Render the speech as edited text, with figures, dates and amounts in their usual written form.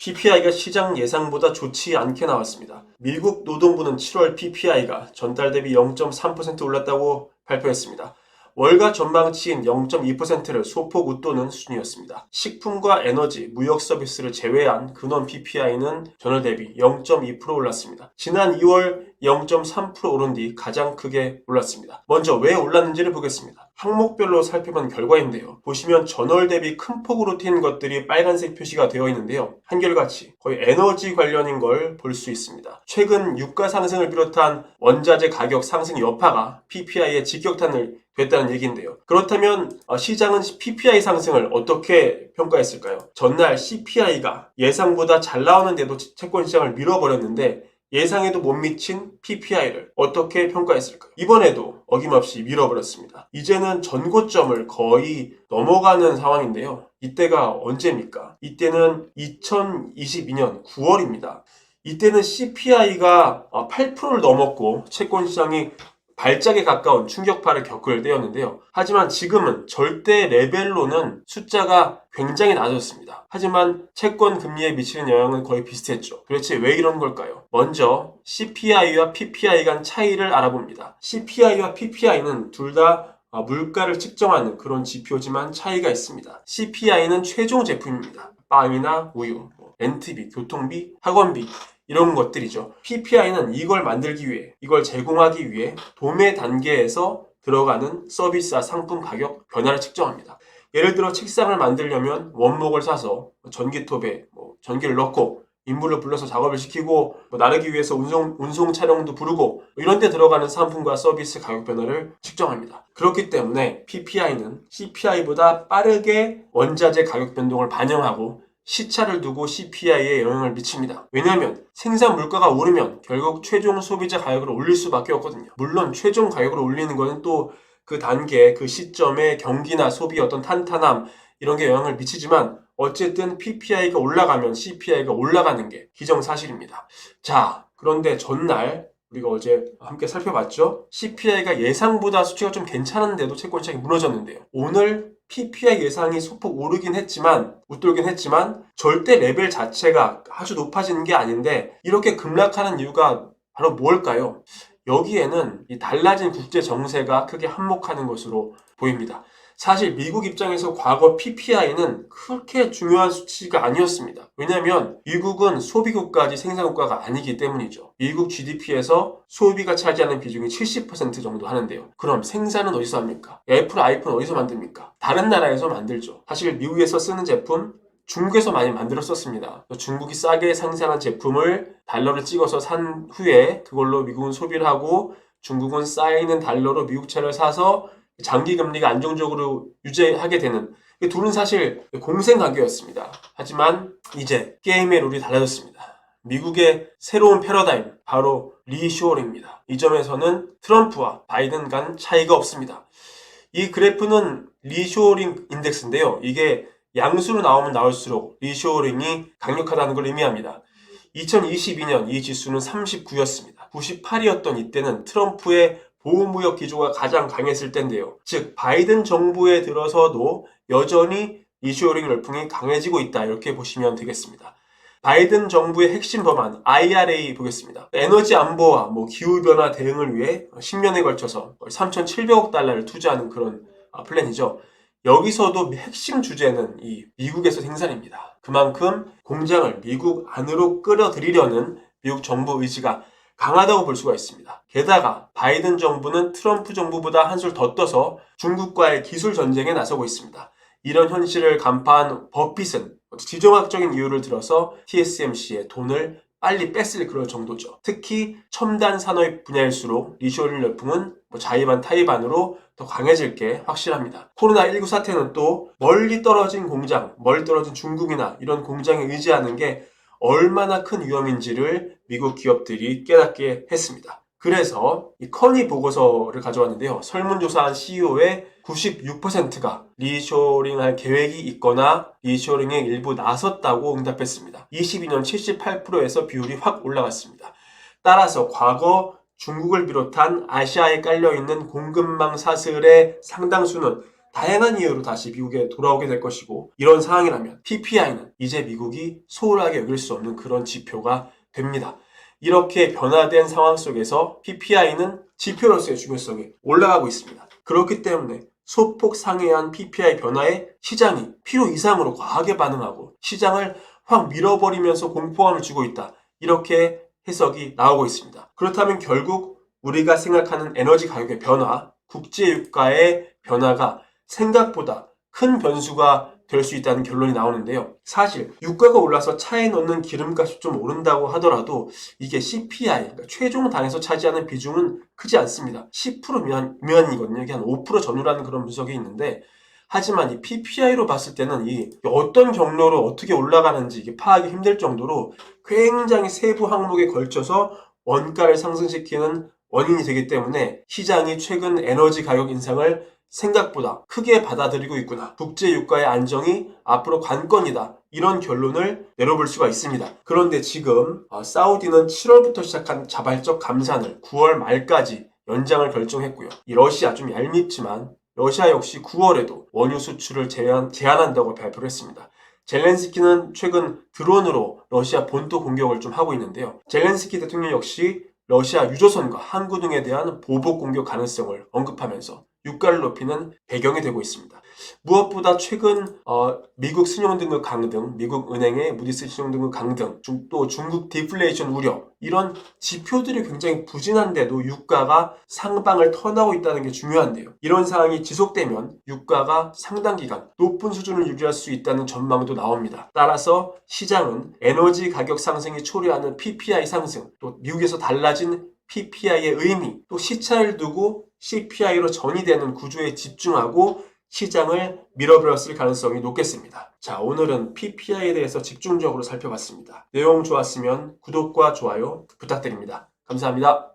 PPI가 시장 예상보다 좋지 않게 나왔습니다. 미국 노동부는 7월 PPI가 전달 대비 0.3% 올랐다고 발표했습니다. 월가 전망치인 0.2%를 소폭 웃도는 수준이었습니다. 식품과 에너지, 무역 서비스를 제외한 근원 PPI는 전월 대비 0.2% 올랐습니다. 지난 2월 0.3% 오른 뒤 가장 크게 올랐습니다. 먼저 왜 올랐는지를 보겠습니다. 항목별로 살펴본 결과인데요. 보시면 전월 대비 큰 폭으로 튄 것들이 빨간색 표시가 되어 있는데요. 한결같이 거의 에너지 관련인 걸 볼 수 있습니다. 최근 유가 상승을 비롯한 원자재 가격 상승 여파가 PPI의 직격탄을 됐다는 얘기인데요. 그렇다면 시장은 PPI 상승을 어떻게 평가했을까요? 전날 CPI가 예상보다 잘 나오는데도 채권 시장을 밀어버렸는데 예상에도 못 미친 PPI를 어떻게 평가했을까요? 이번에도 어김없이 밀어버렸습니다. 이제는 전고점을 거의 넘어가는 상황인데요. 이때가 언제입니까? 이때는 2022년 9월입니다. 이때는 CPI가 8%를 넘었고 채권 시장이 발작에 가까운 충격파를 겪을 때였는데요. 하지만 지금은 절대 레벨로는 숫자가 굉장히 낮았습니다. 하지만 채권 금리에 미치는 영향은 거의 비슷했죠. 도대체 왜 이런 걸까요? 먼저 CPI와 PPI 간 차이를 알아봅니다. CPI와 PPI는 둘 다 물가를 측정하는 그런 지표지만 차이가 있습니다. CPI는 최종 제품입니다. 빵이나 우유, 렌트비, 교통비, 학원비 이런 것들이죠. PPI는 이걸 만들기 위해, 이걸 제공하기 위해 도매 단계에서 들어가는 서비스와 상품 가격 변화를 측정합니다. 예를 들어 책상을 만들려면 원목을 사서 전기톱에 전기를 넣고 인부를 불러서 작업을 시키고 나르기 위해서 운송 차량도 부르고 이런 데 들어가는 상품과 서비스 가격 변화를 측정합니다. 그렇기 때문에 PPI는 CPI보다 빠르게 원자재 가격 변동을 반영하고 시차를 두고 CPI에 영향을 미칩니다. 왜냐하면 생산 물가가 오르면 결국 최종 소비자 가격을 올릴 수밖에 없거든요. 물론 최종 가격을 올리는 것은 또 그 단계, 그 시점의 경기나 소비의 어떤 탄탄함 이런 게 영향을 미치지만 어쨌든 PPI가 올라가면 CPI가 올라가는 게 기정사실입니다. 자, 그런데 전날 우리가 어제 함께 살펴봤죠? CPI가 예상보다 수치가 좀 괜찮은데도 채권 시장이 무너졌는데요. 오늘 PPI 예상이 소폭 오르긴 했지만, 웃돌긴 했지만 절대 레벨 자체가 아주 높아지는 게 아닌데 이렇게 급락하는 이유가 바로 뭘까요? 여기에는 이 달라진 국제 정세가 크게 한몫하는 것으로 보입니다. 사실 미국 입장에서 과거 PPI는 그렇게 중요한 수치가 아니었습니다. 왜냐하면 미국은 소비국가지 생산국가가 아니기 때문이죠. 미국 GDP에서 소비가 차지하는 비중이 70% 정도 하는데요. 그럼 생산은 어디서 합니까? 애플, 아이폰 어디서 만듭니까? 다른 나라에서 만들죠. 사실 미국에서 쓰는 제품 중국에서 많이 만들었었습니다. 중국이 싸게 생산한 제품을 달러를 찍어서 산 후에 그걸로 미국은 소비를 하고 중국은 쌓여있는 달러로 미국 차를 사서 장기 금리가 안정적으로 유지하게 되는 둘은 사실 공생관계였습니다. 하지만 이제 게임의 룰이 달라졌습니다. 미국의 새로운 패러다임 바로 리쇼어링입니다. 이 점에서는 트럼프와 바이든 간 차이가 없습니다. 이 그래프는 리쇼어링 인덱스인데요. 이게 양수로 나오면 나올수록 리쇼어링이 강력하다는 걸 의미합니다. 2022년 이 지수는 39였습니다. 98이었던 이때는 트럼프의 보호무역 기조가 가장 강했을 때인데요. 즉 바이든 정부에 들어서도 여전히 리쇼어링 열풍이 강해지고 있다 이렇게 보시면 되겠습니다. 바이든 정부의 핵심 법안 IRA 보겠습니다. 에너지 안보와 기후변화 대응을 위해 10년에 걸쳐서 3,700억 달러를 투자하는 그런 플랜이죠. 여기서도 핵심 주제는 이 미국에서 생산입니다. 그만큼 공장을 미국 안으로 끌어들이려는 미국 정부 의지가 강하다고 볼 수가 있습니다. 게다가 바이든 정부는 트럼프 정부보다 한술 더 떠서 중국과의 기술 전쟁에 나서고 있습니다. 이런 현실을 간파한 버핏은 지정학적인 이유를 들어서 TSMC의 돈을 빨리 뺐을 그럴 정도죠. 특히 첨단 산업 분야일수록 리쇼어링 열풍은 자의반 타의반으로 더 강해질 게 확실합니다. 코로나19 사태는 또 멀리 떨어진 공장, 멀리 떨어진 중국이나 이런 공장에 의지하는 게 얼마나 큰 위험인지를 미국 기업들이 깨닫게 했습니다. 그래서 이 커니 보고서를 가져왔는데요. 설문조사한 CEO의 96%가 리쇼링할 계획이 있거나 리쇼링에 일부 나섰다고 응답했습니다. 22년 78%에서 비율이 확 올라갔습니다. 따라서 과거 중국을 비롯한 아시아에 깔려있는 공급망 사슬의 상당수는 다양한 이유로 다시 미국에 돌아오게 될 것이고, 이런 상황이라면 PPI는 이제 미국이 소홀하게 여길 수 없는 그런 지표가 됩니다. 이렇게 변화된 상황 속에서 PPI는 지표로서의 중요성이 올라가고 있습니다. 그렇기 때문에 소폭 상회한 PPI 변화에 시장이 필요 이상으로 과하게 반응하고 시장을 확 밀어버리면서 공포감을 주고 있다. 이렇게 해석이 나오고 있습니다. 그렇다면 결국 우리가 생각하는 에너지 가격의 변화, 국제유가의 변화가 생각보다 큰 변수가 될 수 있다는 결론이 나오는데요. 사실 유가가 올라서 차에 넣는 기름값이 좀 오른다고 하더라도 이게 CPI, 그러니까 최종 단에서 차지하는 비중은 크지 않습니다. 10% 미만이거든요. 이게 한 5% 전후라는 그런 분석이 있는데, 하지만 이 PPI로 봤을 때는 이 어떤 경로로 어떻게 올라가는지 이게 파악이 힘들 정도로 굉장히 세부 항목에 걸쳐서 원가를 상승시키는 원인이 되기 때문에 시장이 최근 에너지 가격 인상을 생각보다 크게 받아들이고 있구나. 국제유가의 안정이 앞으로 관건이다. 이런 결론을 내려볼 수가 있습니다. 그런데 지금 사우디는 7월부터 시작한 자발적 감산을 9월 말까지 연장을 결정했고요. 이 러시아 좀 얄밉지만 러시아 역시 9월에도 원유 수출을 제한한다고 발표를 했습니다. 젤렌스키는 최근 드론으로 러시아 본토 공격을 좀 하고 있는데요. 젤렌스키 대통령 역시 러시아 유조선과 항구 등에 대한 보복 공격 가능성을 언급하면서 유가를 높이는 배경이 되고 있습니다. 무엇보다 최근 미국 신용등급 강등, 미국 은행의 무디스 신용등급 강등, 또 중국 디플레이션 우려, 이런 지표들이 굉장히 부진한데도 유가가 상방을 턴하고 있다는 게 중요한데요. 이런 상황이 지속되면 유가가 상당 기간 높은 수준을 유지할 수 있다는 전망도 나옵니다. 따라서 시장은 에너지 가격 상승이 초래하는 PPI 상승, 또 미국에서 달라진 PPI의 의미, 또 시차를 두고 CPI로 전이되는 구조에 집중하고 시장을 밀어버렸을 가능성이 높겠습니다. 자, 오늘은 PPI에 대해서 집중적으로 살펴봤습니다. 내용 좋았으면 구독과 좋아요 부탁드립니다. 감사합니다.